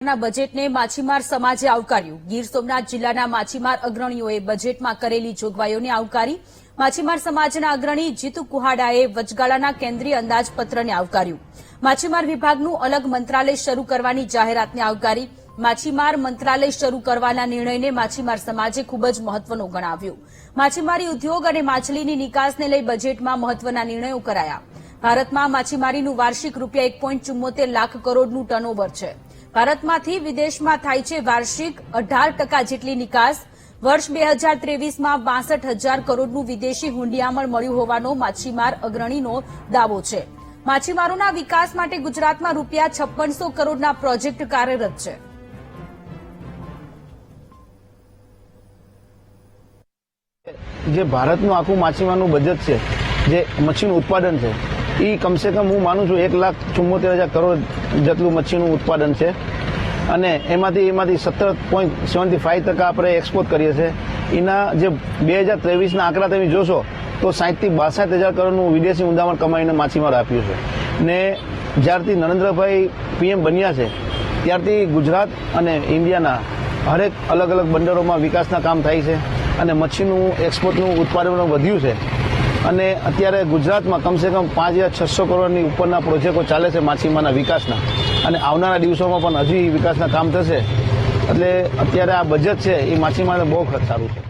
ના બજેટને માછીમાર સમાજે આવકાર્યું। ગીર સોમનાથ જિલ્લાના માછીમાર અગ્રણીઓએ બજેટમાં કરેલી જોગવાઈઓને આવકારી। માછીમાર સમાજના અગ્રણી જીતુ કુહાડાએ વચગાળાના કેન્દ્રીય અંદાજપત્રને આવકાર્યું। માછીમાર વિભાગનું અલગ મંત્રાલય શરૂ કરવાની જાહેરાતને આવકારી। માછીમાર મંત્રાલય શરૂ કરવાના નિર્ણયને માછીમાર સમાજે ખૂબ જ મહત્વનો ગણાવ્યો। માછીમારી ઉદ્યોગ અને માછલીની નિકાસને લઈ બજેટમાં મહત્વના નિર્ણયો કરાયા। ભારતમાં માછીમારીનું વાર્ષિક ₹1.74 લાખ કરોડનું ટર્નઓવર છે। ભારતમાંથી વિદેશમાં થાય છે વાર્ષિક 18% જેટલી નિકાસ। વર્ષ 2023માં 62,000 કરોડનું વિદેશી હુંડિયામણ મળ્યું હોવાનો માછીમાર અગ્રણીનો દાવો છે। માછીમારોના વિકાસ માટે ગુજરાતમાં ₹5600 કરોડના પ્રોજેક્ટ કાર્યરત છે। જે ભારતનું આખું માછીમારનું બજેટ છે, જે મચ્છીનું ઉત્પાદન છે, એ કમસે કમ હું માનું છું 1,74,000 કરોડ જેટલું મચ્છીનું ઉત્પાદન છે અને એમાંથી 17.75% આપણે એક્સપોર્ટ કરીએ છીએ। એના જે 2023ના આંકડા તમે જોશો તો 60,000 થી 62,000 કરોડનું વિદેશી ઊંડામણ કમાઈને માછીમાર આપ્યું છે। ને જ્યારથી નરેન્દ્રભાઈ પીએમ બન્યા છે ત્યારથી ગુજરાત અને ઇન્ડિયાના હરેક અલગ અલગ બંદરોમાં વિકાસના કામ થાય છે અને મચ્છીનું એક્સપોર્ટનું ઉત્પાદન વધ્યું છે અને અત્યારે ગુજરાતમાં કમસે કમ 5,600 કરોડની ઉપરના પ્રોજેક્ટો ચાલે છે માછીમારના વિકાસના અને આવનારા દિવસોમાં પણ હજી વિકાસના કામ થશે। એટલે અત્યારે આ બજેટ છે એ માછીમારને બહુ સારું છે।